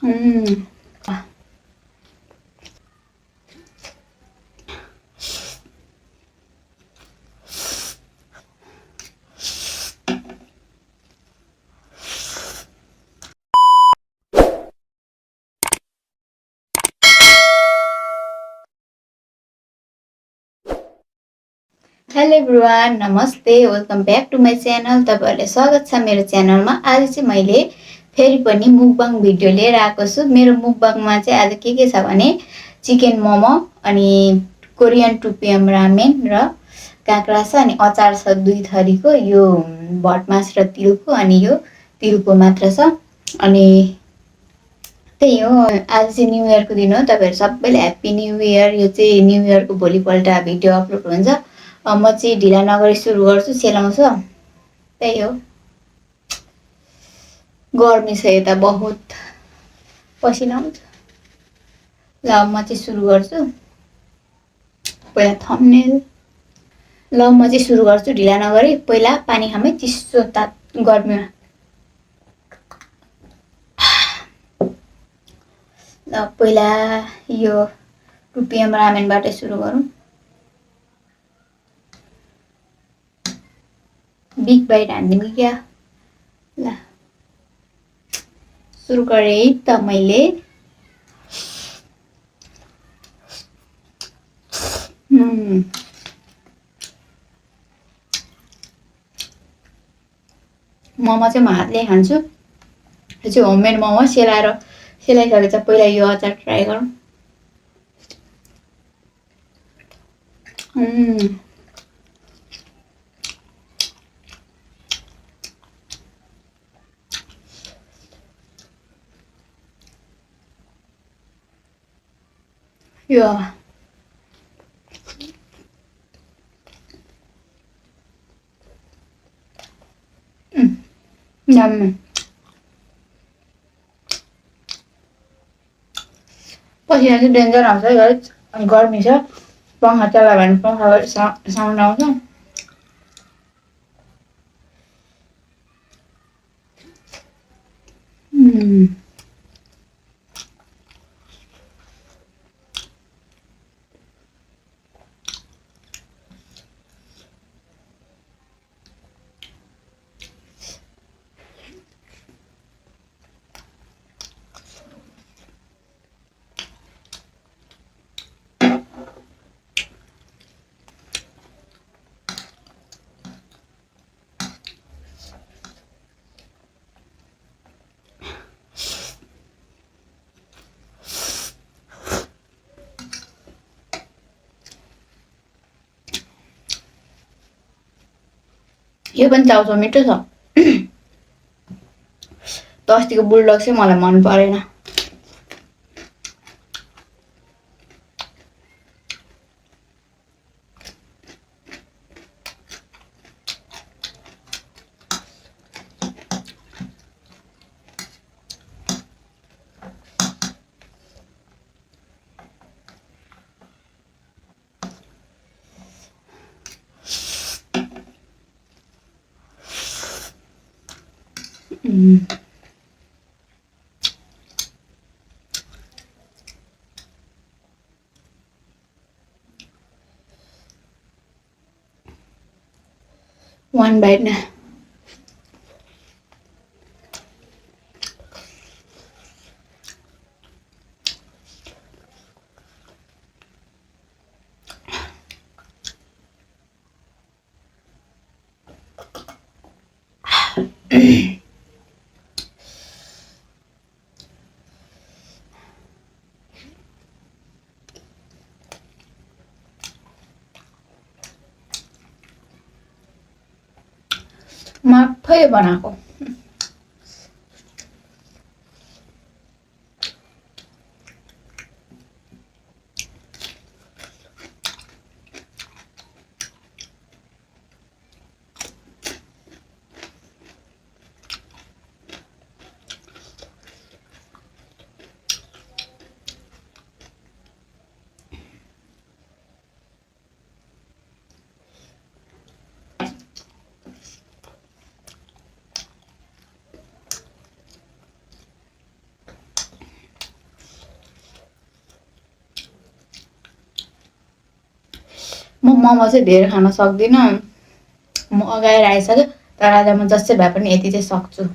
Hello everyone, नमस्ते, welcome back to my channel. तपाईहरुलाई स्वागत छ मेरो च्यानलमा। आज चाहिँ मैले फेरि पनि मुकबाङ भिडियो लिएर आएको छु। मेरो मुकबाङमा चाहिँ आज के छ भने चिकन मोमो अनि कोरियन 2 PM रामेन र काँक्रा छ अनि अचार छ 2 थरीको। यो भटमास र तिलको अनि यो तिलको मात्र छ। अनि त्यही हो, आज चाहिँ न्यू इयरको दिन हो। तपाईहरु सबैले ह्याप्पी न्यू इयर। यो चाहिँ न्यू इयरको भोलिपल्ट भिडियो अपलोड हुन्छ। म चाहिँ ढिला नगरी सुरु गर्छु, सेलाउँछ। त्यही हो, गर्मी छ यता बहुत, पसिना आउँछ। ल म चाहिँ सुरु गर्छु। पहिला थम्बनेल। ल म चाहिँ सुरु गर्छु ढिला नगरी। पहिला पानी खामै चिसो गर्मीमा। ल पहिला यो 2 PM रामेनबाट सुरु गरौँ। बिग बाइट हान्दिउँ कि क्या? ल सुरु गरेँ त मैले। मोमो चाहिँ म हातले खान्छु। यो चाहिँ होममेड मोमो सेलाइसकेपछि पहिला यो अचार ट्राई गरौँ। यो यम्मी। पसिना चाहिँ डेन्जर आउँछ गाइस। अनि गर्मी छ, पंखा चलायो भने पंखाबाट साउन्ड आउँछ। यो पनि चाउचाउ मिठो छ। अस्तिको बुलडग चाहिँ मलाई मन परेन। One bite na. माफै बनाएको। म मोमो चाहिँ धेरै खान सक्दिनँ, म अगाएर आइसक्यो। तर आज म जसै भए पनि यति चाहिँ सक्छु।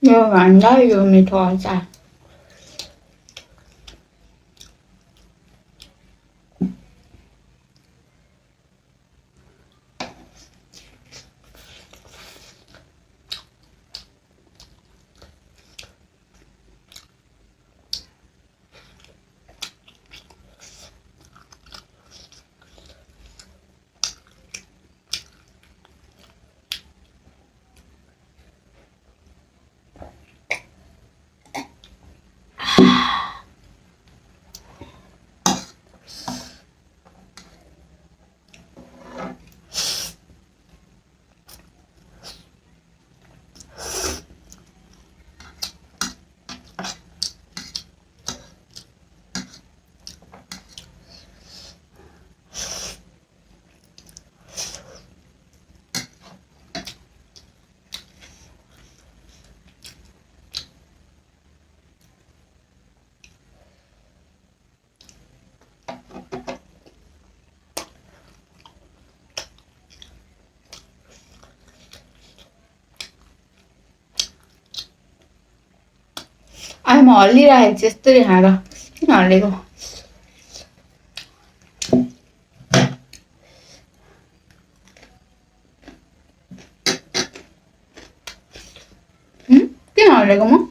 यो भन्दा यो मिठो अचार। अहिले म हल्लिरहेको छु यस्तरी खाएर। किन हल्लेको? किन हल्लेको म?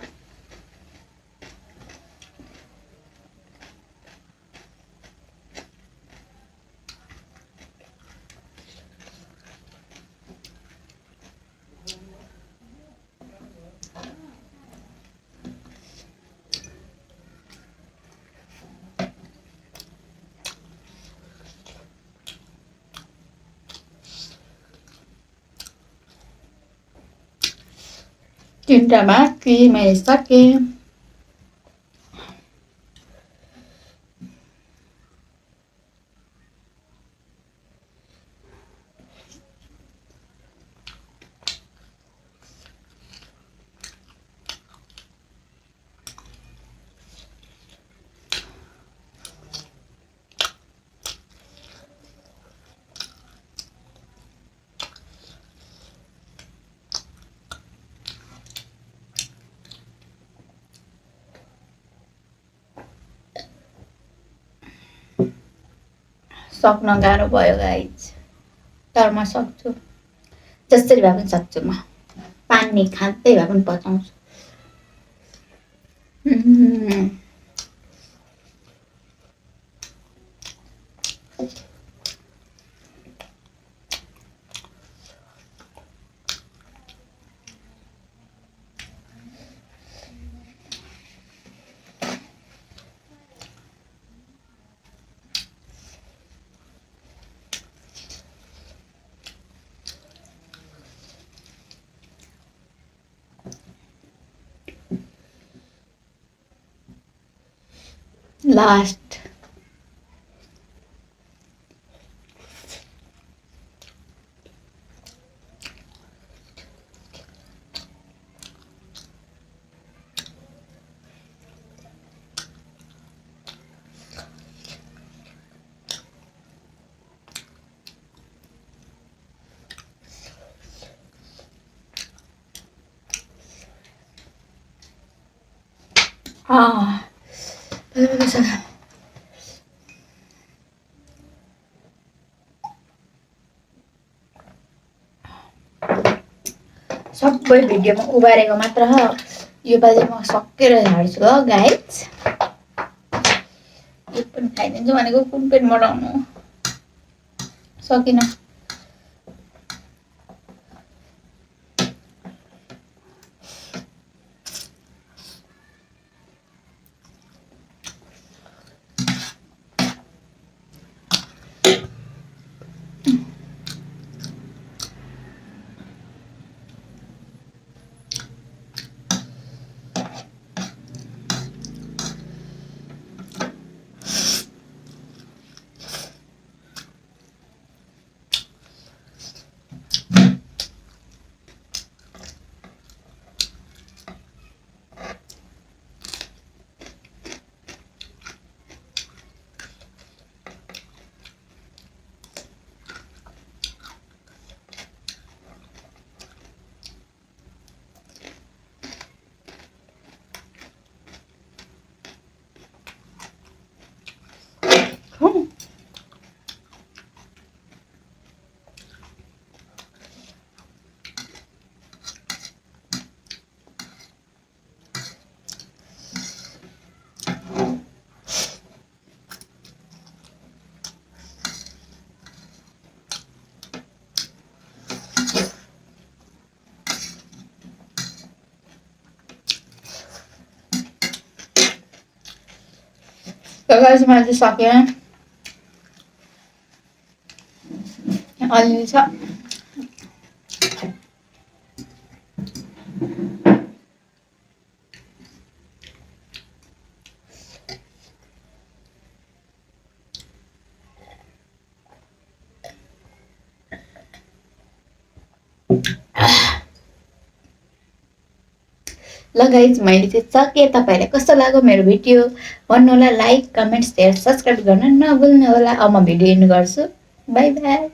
Cinta maki, may sakit. सक्न गाह्रो भयो गाइज, तर म सक्छु। जसरी भए पनि सक्छु म। पानी खाँदै भए पनि पचाउँछु। लास्ट सबै भिडियोमा उबारेको मात्र हो। योपालि म सकेर झार्छु हो गाइज। यो पनि खाइदिन्छु भनेको कुन पेन मराउनु सकिन। त गाइस मैले सके अलि छ ल गाइज मैले चाहिँ सके तपाईहरुलाई कस्तो लाग्यो मेरो भिडियो भन्नु होला लाइक कमेन्ट शेयर सब्स्क्राइब गर्न नभुल्नु होला अब म भिडियो एन्ड गर्छु बाइ बाइ